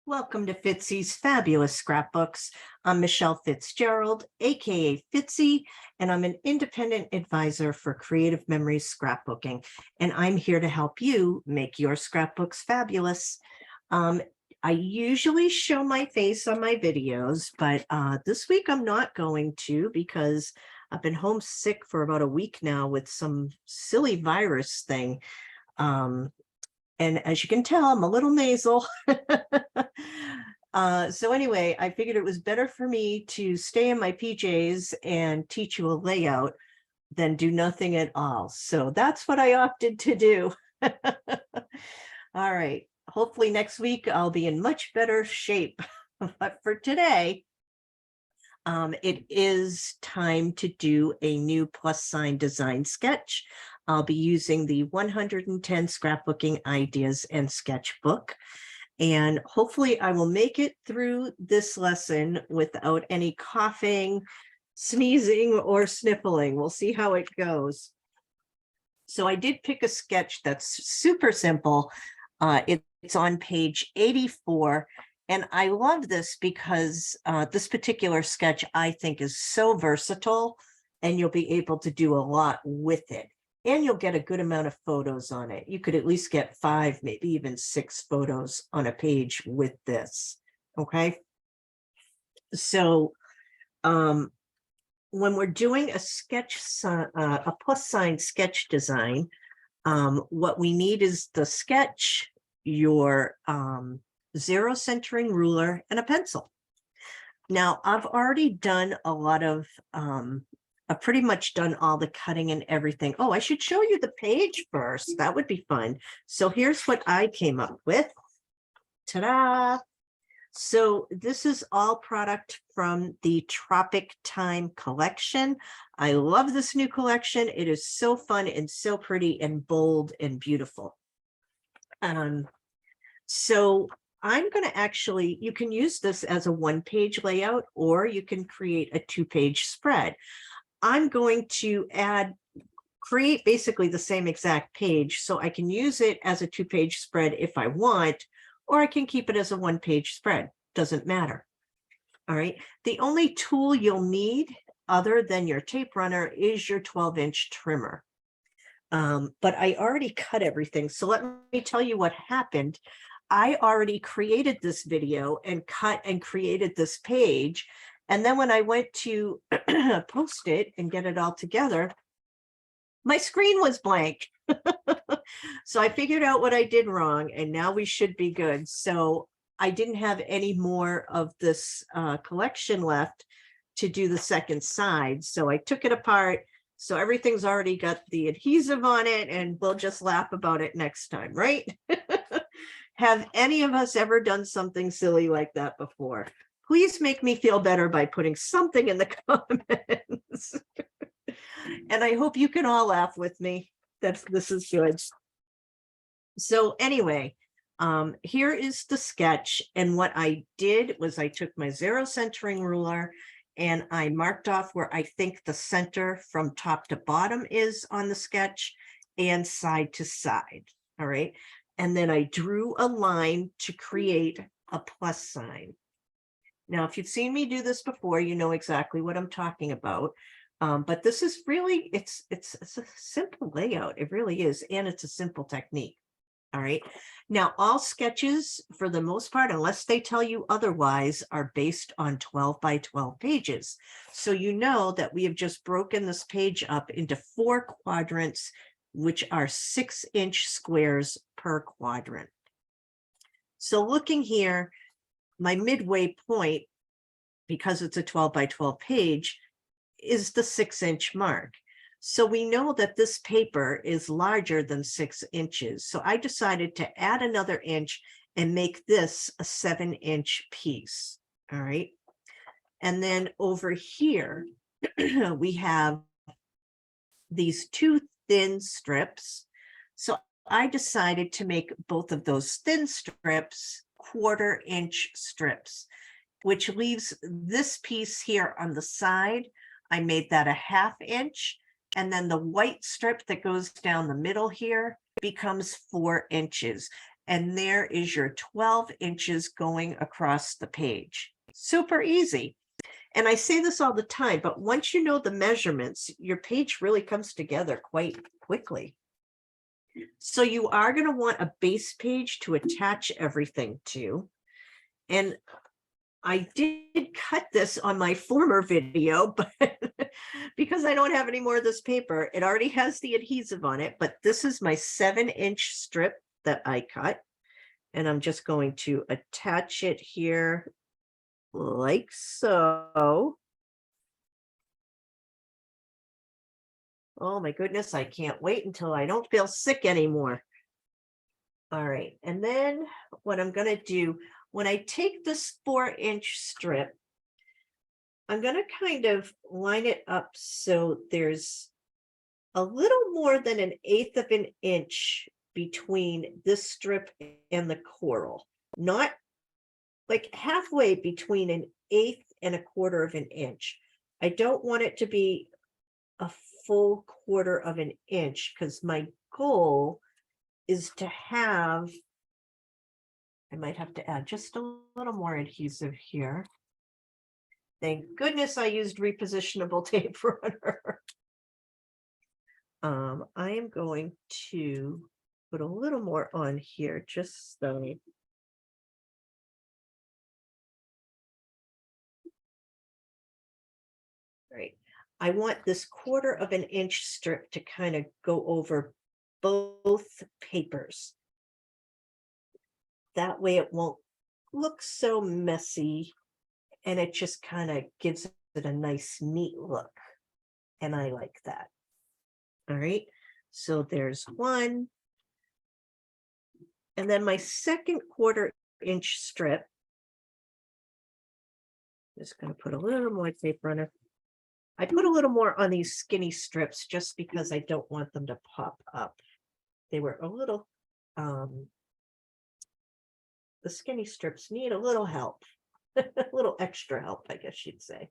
Welcome to Fitzy's Fabulous Scrapbooks. I'm Michelle Fitzgerald, aka Fitzy, and I'm an independent advisor for Creative Memories Scrapbooking, and I'm here to help you make your scrapbooks fabulous. I usually show my face on my videos, but this week I'm not going to because I've been homesick for about a week now with some silly virus thing. And as you can tell, I'm a little nasal. So anyway, I figured it was better for me to stay in my PJs and teach you a layout than do nothing at all. So that's what I opted to do. All right. Hopefully next week I'll be in much better shape. But for today, it is time to do a new plus sign design sketch. I'll be using the 110 Scrapbooking Ideas and Sketchbook. And hopefully I will make it through this lesson without any coughing, sneezing, or sniffling. We'll see how it goes. So I did pick a sketch that's super simple. It's on page 84. And I love this because this particular sketch, I think, is so versatile and you'll be able to do a lot with it. And you'll get a good amount of photos on it. You could at least get 5, maybe even 6 photos on a page with this, okay? So when we're doing a sketch, a plus sign sketch design, what we need is the sketch, your zero centering ruler, and a pencil. Now, I've already done a lot of I've pretty much done all the cutting and everything. Oh, I should show you the page first. That would be fun. So here's what I came up with. Ta-da! So this is all product from the Tropic Time collection. I love this new collection. It is so fun and so pretty and bold and beautiful. So I'm going to actually, you can use this as a 1-page layout, or you can create a 2-page spread. I'm going to create basically the same exact page, so I can use it as a 2-page spread if I want, or I can keep it as a 1-page spread. Doesn't matter. All right. The only tool you'll need other than your tape runner is your 12-inch trimmer. But I already cut everything. So let me tell you what happened. I already created this video and cut and created this page. And then when I went to post it and get it all together, my screen was blank. So I figured out what I did wrong, and now we should be good. So I didn't have any more of this collection left to do the second side. So I took it apart. So everything's already got the adhesive on it, and we'll just laugh about it next time, right? Have any of us ever done something silly like that before? Please make me feel better by putting something in the comments. And I hope you can all laugh with me. This is good. So anyway, here is the sketch. And what I did was I took my zero centering ruler and I marked off where I think the center from top to bottom is on the sketch and side to side. All right. And then I drew a line to create a plus sign. Now, if you've seen me do this before, you know exactly what I'm talking about. But this is really, it's a simple layout. It really is. And it's a simple technique. All right. Now, all sketches, for the most part, unless they tell you otherwise, are based on 12 by 12 pages. So you know that we have just broken this page up into 4 quadrants, which are 6-inch squares per quadrant. So looking here, my midway point, because it's a 12 by 12 page, is the 6-inch mark. So we know that this paper is larger than 6 inches. So I decided to add another inch and make this a 7-inch piece. All right. And then over here, we have these 2 thin strips. So I decided to make both of those thin strips 1/4-inch strips, which leaves this piece here on the side. I made that a 1/2 inch. And then the white strip that goes down the middle here becomes 4 inches. And there is your 12 inches going across the page. Super easy. And I say this all the time, but once you know the measurements, your page really comes together quite quickly. So you are going to want a base page to attach everything to. And I did cut this on my former video, but because I don't have any more of this paper, it already has the adhesive on it, but this is my 7-inch strip that I cut. And I'm just going to attach it here like so. Oh my goodness, I can't wait until I don't feel sick anymore. All right, and then what I'm going to do, when I take this 4-inch strip, I'm going to kind of line it up so there's a little more than 1/8 of an inch between this strip and the coral, not like halfway between 1/8 and 1/4 of an inch. I don't want it to be a full 1/4 of an inch because my goal is to have, I might have to add just a little more adhesive here. Thank goodness I used repositionable tape runner. I am going to put a little more on here just so. Right. I want this 1/4 of an inch strip to kind of go over both papers. That way it won't look so messy and it just kind of gives it a nice, neat look. And I like that. All right. So there's one. And then my second 1/4 inch strip. Just going to put a little more tape on it. I put a little more on these skinny strips just because I don't want them to pop up. They were a little, the skinny strips need a little help, a little extra help, I guess you'd say.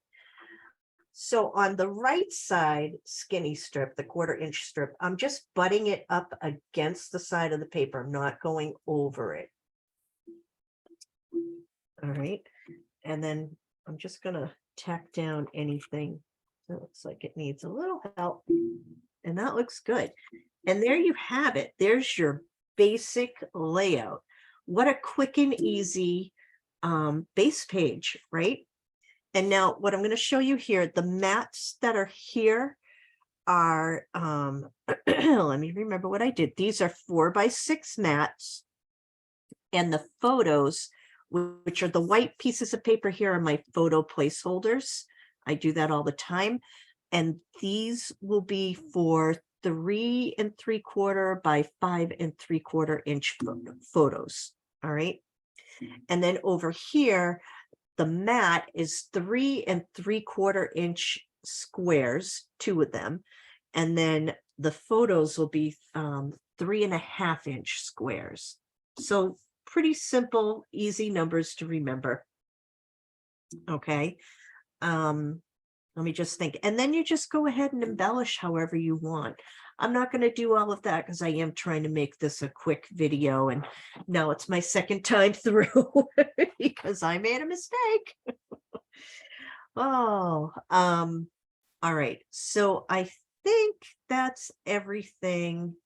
So on the right side skinny strip, the 1/4 inch strip, I'm just butting it up against the side of the paper. I'm not going over it. All right. And then I'm just going to tack down anything. It looks like it needs a little help. And that looks good. And there you have it. There's your basic layout. What a quick and easy base page, right? And now what I'm going to show you here, the mats that are here are, let me remember what I did. These are 4x6 mats. And the photos, which are the white pieces of paper here, are my photo placeholders. I do that all the time. And these will be for 3 3/4 by 5 3/4 inch photos. All right. And then over here, the mat is 3 3/4 inch squares, 2 of them. And then the photos will be 3 1/2 inch squares. So pretty simple, easy numbers to remember. Okay. Let me just think. And then you just go ahead and embellish however you want. I'm not going to do all of that because I am trying to make this a quick video. And now it's my second time through because I made a mistake. Oh, all right. So I think that's everything.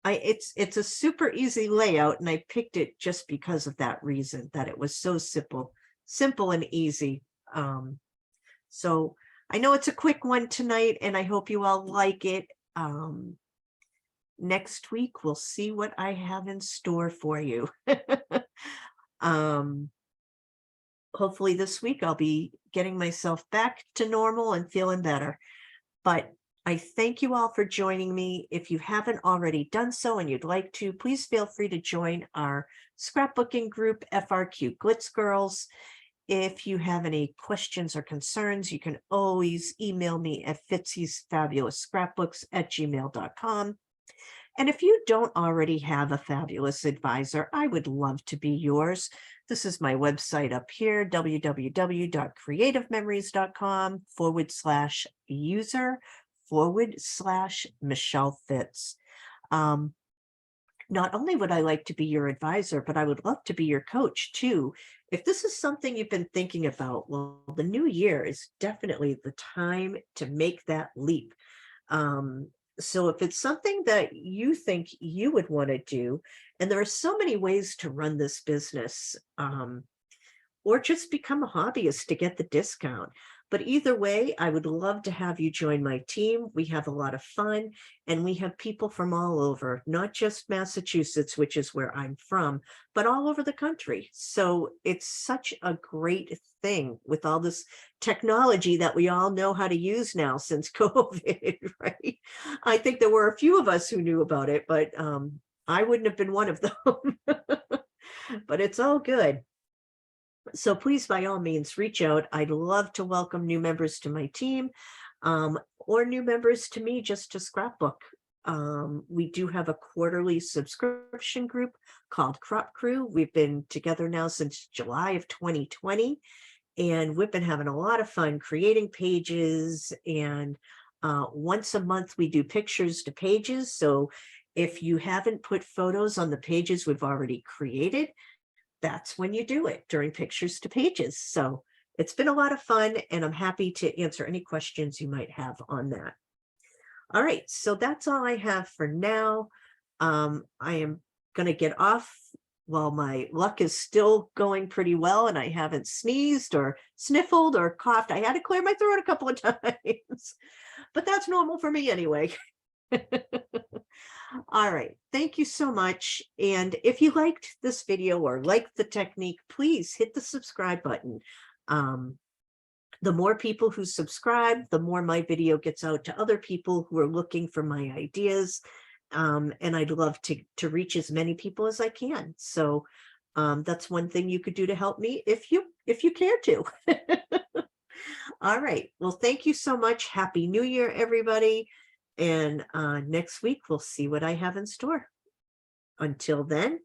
It's a super easy layout, and I picked it just because of that reason, that it was so simple and easy. So I know it's a quick one tonight, and I hope you all like it. Next week, we'll see what I have in store for you. Hopefully this week I'll be getting myself back to normal and feeling better. But I thank you all for joining me. If you haven't already done so and you'd like to, please feel free to join our scrapbooking group, FRQ Glitz Girls. If you have any questions or concerns, you can always email me at fitzy'sfabulousscrapbooks@gmail.com. And if you don't already have a fabulous advisor, I would love to be yours. This is my website up here, www.creativememories.com/user/Michelle Fitz. not only would I like to be your advisor, but I would love to be your coach too. If this is something you've been thinking about, well, the new year is definitely the time to make that leap. Um, so if it's something that you think you would want to do, and there are so many ways to run this business, or just become a hobbyist to get the discount. But either way, I would love to have you join my team. We have a lot of fun, and we have people from all over, not just Massachusetts, which is where I'm from, but all over the country. So it's such a great thing with all this technology that we all know how to use now since COVID, right? I think there were a few of us who knew about it, but I wouldn't have been one of them. But it's all good. So please, by all means, reach out. I'd love to welcome new members to my team, or new members to me just to scrapbook. We do have a quarterly subscription group called Crop Crew. We've been together now since July of 2020, and we've been having a lot of fun creating pages. And once a month, we do pictures to pages. So if you haven't put photos on the pages we've already created, that's when you do it, during pictures to pages. So it's been a lot of fun, and I'm happy to answer any questions you might have on that. All right, so that's all I have for now. I am going to get off while my luck is still going pretty well and I haven't sneezed or sniffled or coughed. I had to clear my throat a couple of times, but that's normal for me anyway. All right. Thank you so much. And if you liked this video or liked the technique, please hit the subscribe button. The more people who subscribe, the more my video gets out to other people who are looking for my ideas. And I'd love to reach as many people as I can. So that's one thing you could do to help me if you care to. All right. Well, thank you so much. Happy New Year, everybody. And next week, we'll see what I have in store. Until then,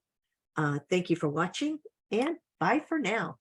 thank you for watching, and bye for now.